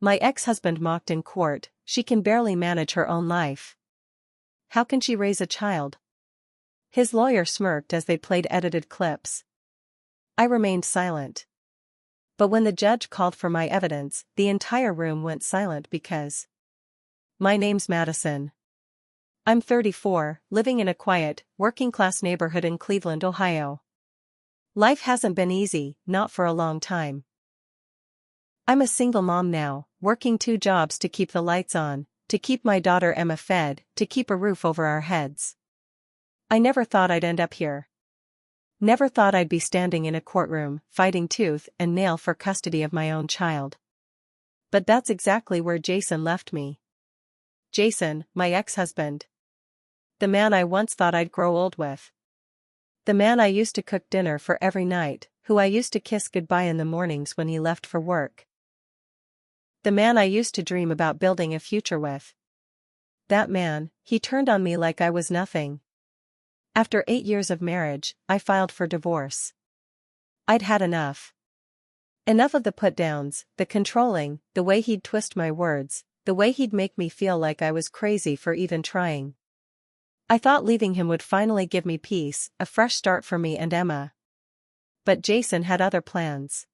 My ex-husband mocked in court, she can barely manage her own life. How can she raise a child? His lawyer smirked as they played edited clips. I remained silent. But when the judge called for my evidence, the entire room went silent because my name's Madison. I'm 34, living in a quiet, working-class neighborhood in Cleveland, Ohio. Life hasn't been easy, not for a long time. I'm a single mom now, working 2 jobs to keep the lights on, to keep my daughter Emma fed, to keep a roof over our heads. I never thought I'd end up here. Never thought I'd be standing in a courtroom, fighting tooth and nail for custody of my own child. But that's exactly where Jason left me. Jason, my ex-husband. The man I once thought I'd grow old with. The man I used to cook dinner for every night, who I used to kiss goodbye in the mornings when he left for work. The man I used to dream about building a future with. That man, he turned on me like I was nothing. After 8 years of marriage, I filed for divorce. I'd had enough. Enough of the put-downs, the controlling, the way he'd twist my words, the way he'd make me feel like I was crazy for even trying. I thought leaving him would finally give me peace, a fresh start for me and Emma. But Jason had other plans.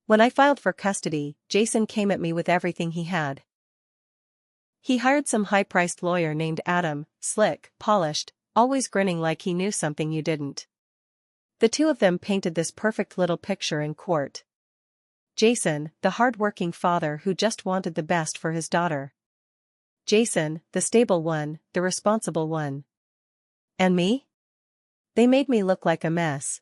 When I filed for custody, Jason came at me with everything he had. He hired some high-priced lawyer named Adam, slick, polished, always grinning like he knew something you didn't. The two of them painted this perfect little picture in court. Jason, the hard-working father who just wanted the best for his daughter. Jason, the stable one, the responsible one. And me? They made me look like a mess.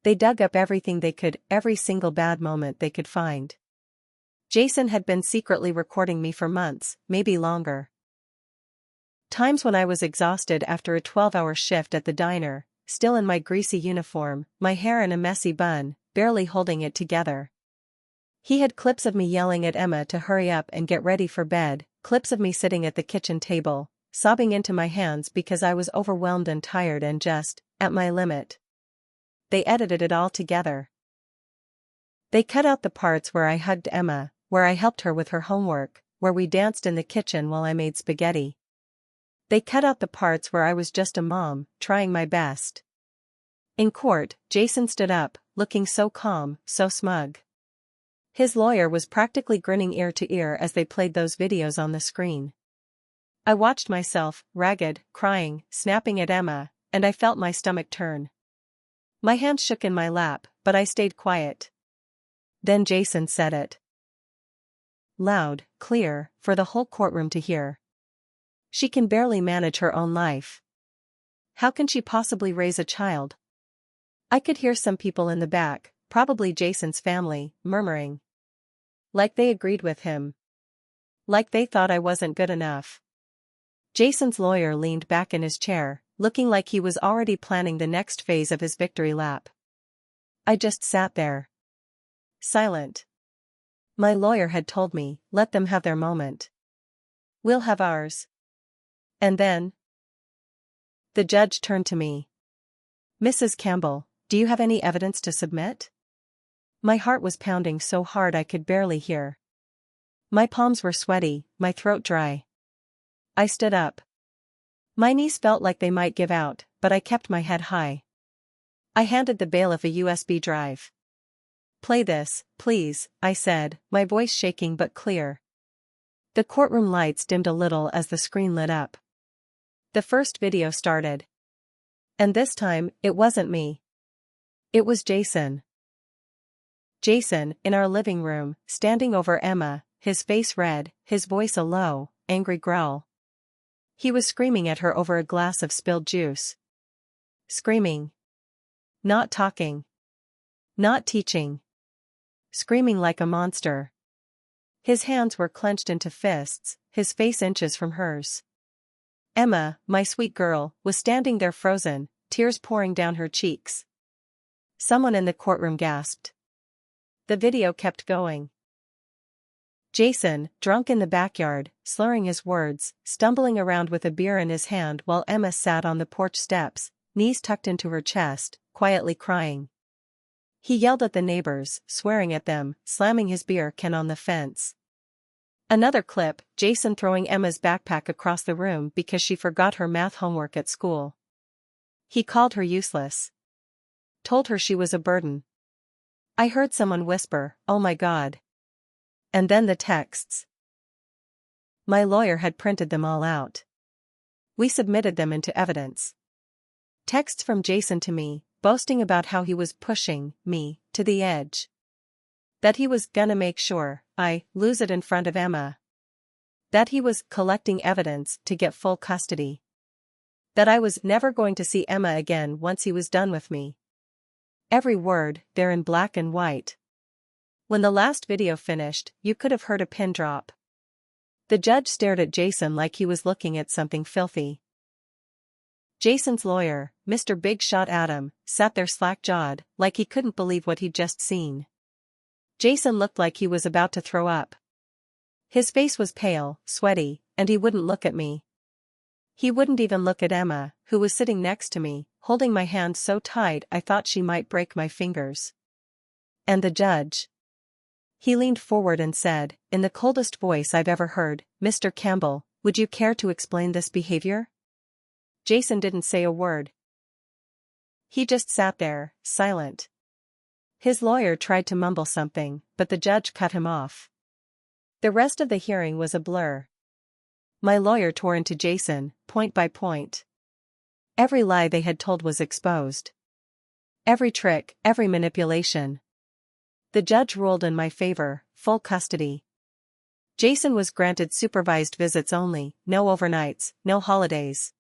They dug up everything they could, every single bad moment they could find. Jason had been secretly recording me for months, maybe longer. Times when I was exhausted after a 12-hour shift at the diner, still in my greasy uniform, my hair in a messy bun, barely holding it together. He had clips of me yelling at Emma to hurry up and get ready for bed, clips of me sitting at the kitchen table, sobbing into my hands because I was overwhelmed and tired and just, at my limit. They edited it all together. They cut out the parts where I hugged Emma, where I helped her with her homework, where we danced in the kitchen while I made spaghetti. They cut out the parts where I was just a mom, trying my best. In court, Jason stood up, looking so calm, so smug. His lawyer was practically grinning ear to ear as they played those videos on the screen. I watched myself, ragged, crying, snapping at Emma, and I felt my stomach turn. My hands shook in my lap, but I stayed quiet. Then Jason said it. Loud, clear, for the whole courtroom to hear. She can barely manage her own life. How can she possibly raise a child? I could hear some people in the back, probably Jason's family, murmuring. Like they agreed with him. Like they thought I wasn't good enough. Jason's lawyer leaned back in his chair, looking like he was already planning the next phase of his victory lap. I just sat there. Silent. My lawyer had told me, let them have their moment. We'll have ours. And then? The judge turned to me. Mrs. Campbell, do you have any evidence to submit? My heart was pounding so hard I could barely hear. My palms were sweaty, my throat dry. I stood up. My knees felt like they might give out, but I kept my head high. I handed the bailiff a USB drive. Play this, please, I said, my voice shaking but clear. The courtroom lights dimmed a little as the screen lit up. The first video started. And this time, it wasn't me. It was Jason. Jason, in our living room, standing over Emma, his face red, his voice a low, angry growl. He was screaming at her over a glass of spilled juice. Screaming. Not talking. Not teaching. Screaming like a monster. His hands were clenched into fists, his face inches from hers. Emma, my sweet girl, was standing there frozen, tears pouring down her cheeks. Someone in the courtroom gasped. The video kept going. Jason, drunk in the backyard, slurring his words, stumbling around with a beer in his hand while Emma sat on the porch steps, knees tucked into her chest, quietly crying. He yelled at the neighbors, swearing at them, slamming his beer can on the fence. Another clip, Jason throwing Emma's backpack across the room because she forgot her math homework at school. He called her useless. Told her she was a burden. I heard someone whisper, "Oh my God." And then the texts. My lawyer had printed them all out. We submitted them into evidence. Texts from Jason to me, boasting about how he was pushing me to the edge. That he was gonna make sure I lose it in front of Emma. That he was collecting evidence to get full custody. That I was never going to see Emma again once he was done with me. Every word, there in black and white. When the last video finished, you could have heard a pin drop. The judge stared at Jason like he was looking at something filthy. Jason's lawyer, Mr. Big Shot Adam, sat there slack-jawed, like he couldn't believe what he'd just seen. Jason looked like he was about to throw up. His face was pale, sweaty, and he wouldn't look at me. He wouldn't even look at Emma, who was sitting next to me, holding my hand so tight I thought she might break my fingers. And the judge. He leaned forward and said, in the coldest voice I've ever heard, "Mr. Campbell, would you care to explain this behavior?" Jason didn't say a word. He just sat there, silent. His lawyer tried to mumble something, but the judge cut him off. The rest of the hearing was a blur. My lawyer tore into Jason, point by point. Every lie they had told was exposed. Every trick, every manipulation. The judge ruled in my favor, full custody. Jason was granted supervised visits only, no overnights, no holidays.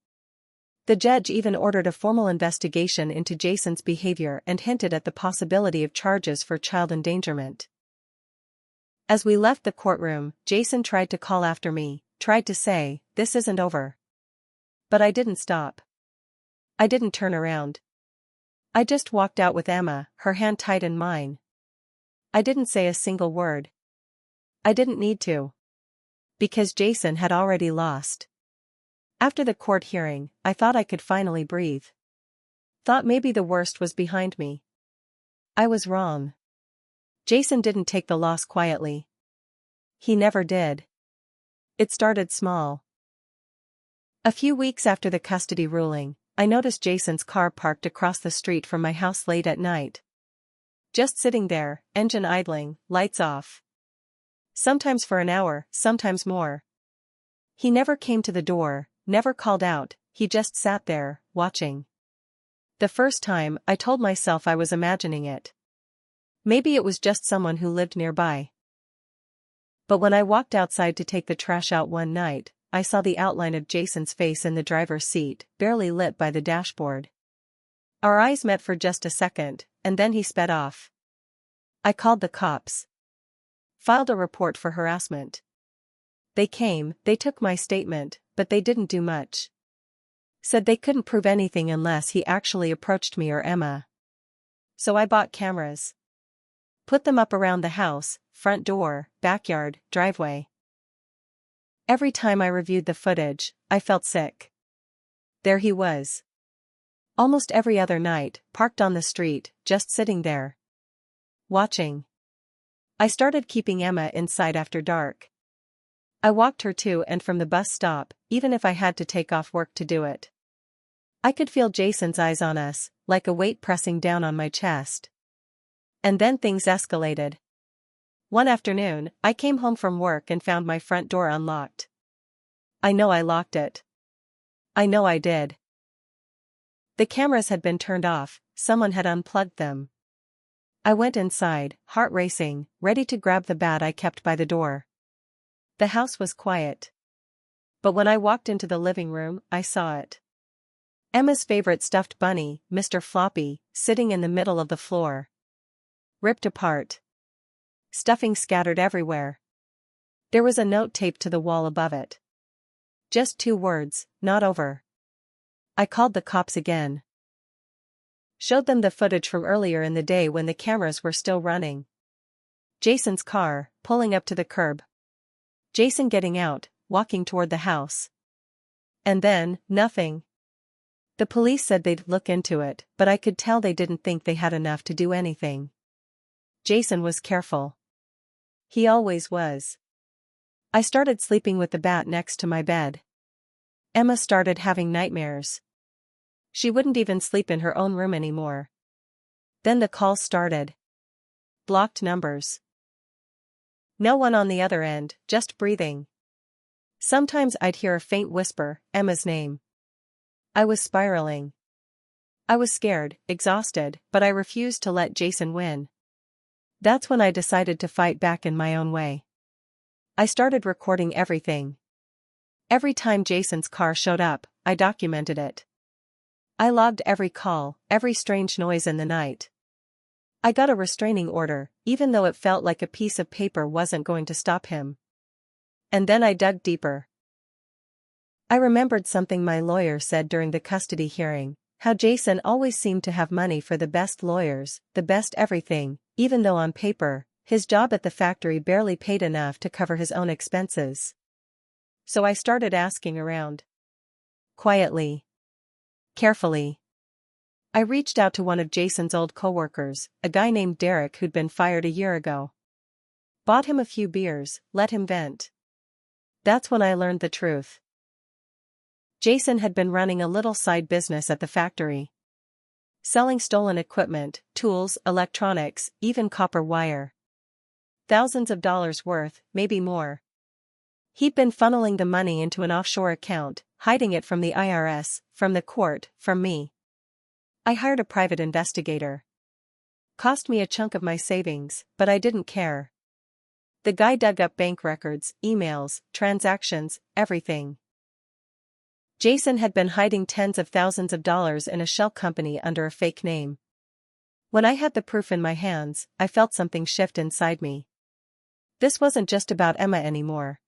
The judge even ordered a formal investigation into Jason's behavior and hinted at the possibility of charges for child endangerment. As we left the courtroom, Jason tried to call after me, tried to say, "This isn't over." But I didn't stop. I didn't turn around. I just walked out with Emma, her hand tight in mine. I didn't say a single word. I didn't need to. Because Jason had already lost. After the court hearing, I thought I could finally breathe. Thought maybe the worst was behind me. I was wrong. Jason didn't take the loss quietly. He never did. It started small. A few weeks after the custody ruling, I noticed Jason's car parked across the street from my house late at night. Just sitting there, engine idling, lights off. Sometimes for an hour, sometimes more. He never came to the door, never called out, he just sat there, watching. The first time, I told myself I was imagining it. Maybe it was just someone who lived nearby. But when I walked outside to take the trash out one night, I saw the outline of Jason's face in the driver's seat, barely lit by the dashboard. Our eyes met for just a second, and then he sped off. I called the cops. Filed a report for harassment. They came, they took my statement, but they didn't do much. Said they couldn't prove anything unless he actually approached me or Emma. So I bought cameras. Put them up around the house, front door, backyard, driveway. Every time I reviewed the footage, I felt sick. There he was. Almost every other night, parked on the street, just sitting there. Watching. I started keeping Emma inside after dark. I walked her to and from the bus stop, even if I had to take off work to do it. I could feel Jason's eyes on us, like a weight pressing down on my chest. And then things escalated. One afternoon, I came home from work and found my front door unlocked. I know I locked it. I know I did. The cameras had been turned off, someone had unplugged them. I went inside, heart racing, ready to grab the bat I kept by the door. The house was quiet. But when I walked into the living room, I saw it. Emma's favorite stuffed bunny, Mr. Floppy, sitting in the middle of the floor. Ripped apart. Stuffing scattered everywhere. There was a note taped to the wall above it. Just 2 words, "Not over." I called the cops again. Showed them the footage from earlier in the day when the cameras were still running. Jason's car, pulling up to the curb. Jason getting out, walking toward the house. And then, nothing. The police said they'd look into it, but I could tell they didn't think they had enough to do anything. Jason was careful. He always was. I started sleeping with the bat next to my bed. Emma started having nightmares. She wouldn't even sleep in her own room anymore. Then the calls started. Blocked numbers. No one on the other end, just breathing. Sometimes I'd hear a faint whisper, Emma's name. I was spiraling. I was scared, exhausted, but I refused to let Jason win. That's when I decided to fight back in my own way. I started recording everything. Every time Jason's car showed up, I documented it. I logged every call, every strange noise in the night. I got a restraining order, even though it felt like a piece of paper wasn't going to stop him. And then I dug deeper. I remembered something my lawyer said during the custody hearing, how Jason always seemed to have money for the best lawyers, the best everything, even though on paper, his job at the factory barely paid enough to cover his own expenses. So I started asking around. Quietly. Carefully. I reached out to one of Jason's old coworkers, a guy named Derek who'd been fired a year ago. Bought him a few beers, let him vent. That's when I learned the truth. Jason had been running a little side business at the factory. Selling stolen equipment, tools, electronics, even copper wire. Thousands of dollars worth, maybe more. He'd been funneling the money into an offshore account, hiding it from the IRS, from the court, from me. I hired a private investigator. Cost me a chunk of my savings, but I didn't care. The guy dug up bank records, emails, transactions, everything. Jason had been hiding tens of thousands of dollars in a shell company under a fake name. When I had the proof in my hands, I felt something shift inside me. This wasn't just about Emma anymore.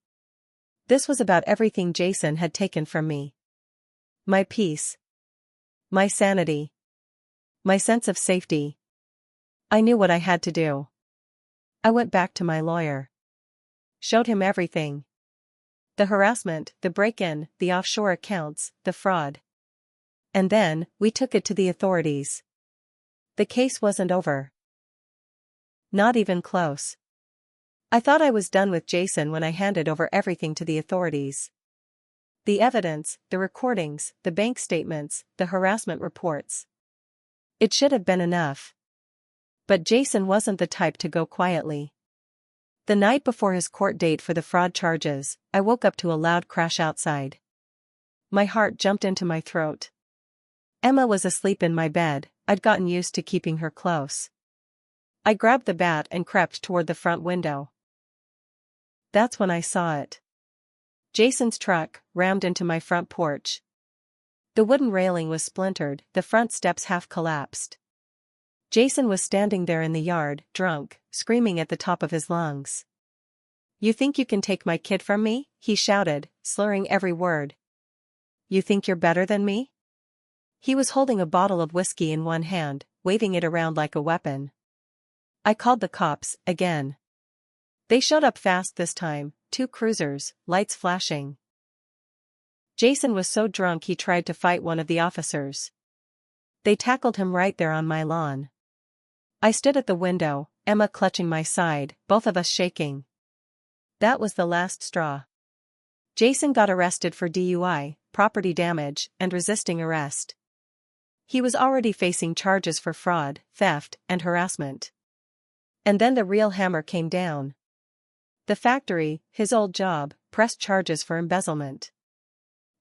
This was about everything Jason had taken from me. My peace. My sanity. My sense of safety. I knew what I had to do. I went back to my lawyer. Showed him everything. The harassment, the break-in, the offshore accounts, the fraud. And then, we took it to the authorities. The case wasn't over. Not even close. I thought I was done with Jason when I handed over everything to the authorities. The evidence, the recordings, the bank statements, the harassment reports. It should have been enough. But Jason wasn't the type to go quietly. The night before his court date for the fraud charges, I woke up to a loud crash outside. My heart jumped into my throat. Emma was asleep in my bed. I'd gotten used to keeping her close. I grabbed the bat and crept toward the front window. That's when I saw it. Jason's truck rammed into my front porch. The wooden railing was splintered, the front steps half collapsed. Jason was standing there in the yard, drunk, screaming at the top of his lungs. "You think you can take my kid from me?" he shouted, slurring every word. "You think you're better than me?" He was holding a bottle of whiskey in one hand, waving it around like a weapon. I called the cops, again. They showed up fast this time, 2 cruisers, lights flashing. Jason was so drunk he tried to fight one of the officers. They tackled him right there on my lawn. I stood at the window, Emma clutching my side, both of us shaking. That was the last straw. Jason got arrested for DUI, property damage, and resisting arrest. He was already facing charges for fraud, theft, and harassment. And then the real hammer came down. The factory, his old job, pressed charges for embezzlement.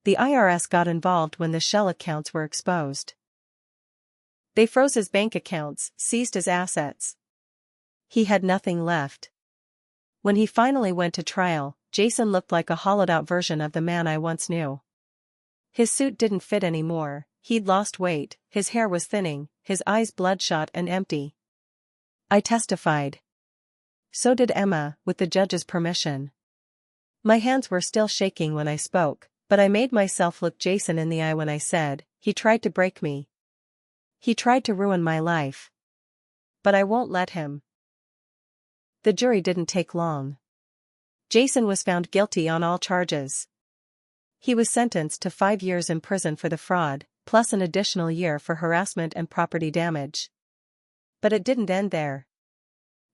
The IRS got involved when the shell accounts were exposed. They froze his bank accounts, seized his assets. He had nothing left. When he finally went to trial, Jason looked like a hollowed-out version of the man I once knew. His suit didn't fit anymore, he'd lost weight, his hair was thinning, his eyes bloodshot and empty. I testified. So did Emma, with the judge's permission. My hands were still shaking when I spoke, but I made myself look Jason in the eye when I said, "He tried to break me. He tried to ruin my life. But I won't let him." The jury didn't take long. Jason was found guilty on all charges. He was sentenced to 5 years in prison for the fraud, plus an additional year for harassment and property damage. But it didn't end there.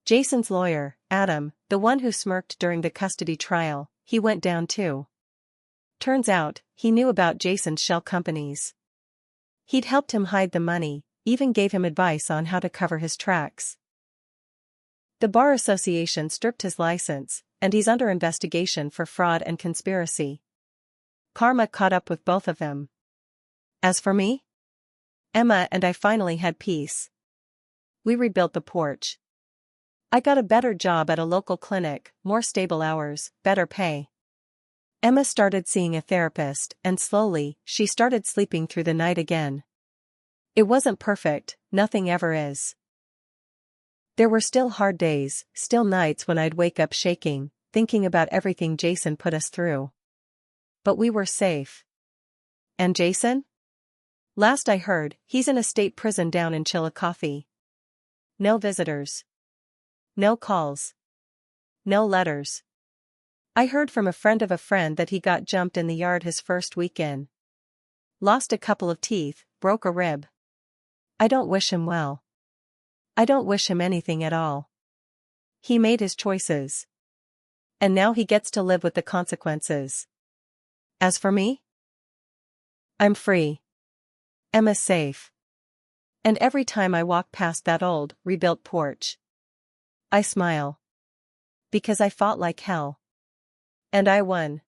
Jason's lawyer, Adam, the one who smirked during the custody trial, he went down too. Turns out, he knew about Jason's shell companies. He'd helped him hide the money, even gave him advice on how to cover his tracks. The Bar Association stripped his license, and he's under investigation for fraud and conspiracy. Karma caught up with both of them. As for me? Emma and I finally had peace. We rebuilt the porch. I got a better job at a local clinic, more stable hours, better pay. Emma started seeing a therapist, and slowly, she started sleeping through the night again. It wasn't perfect, nothing ever is. There were still hard days, still nights when I'd wake up shaking, thinking about everything Jason put us through. But we were safe. And Jason? Last I heard, he's in a state prison down in Chillicothe. No visitors. No calls. No letters. I heard from a friend of a friend that he got jumped in the yard his first week in. Lost a couple of teeth, broke a rib. I don't wish him well. I don't wish him anything at all. He made his choices. And now he gets to live with the consequences. As for me? I'm free. Emma's safe. And every time I walk past that old, rebuilt porch, I smile. Because I fought like hell. And I won.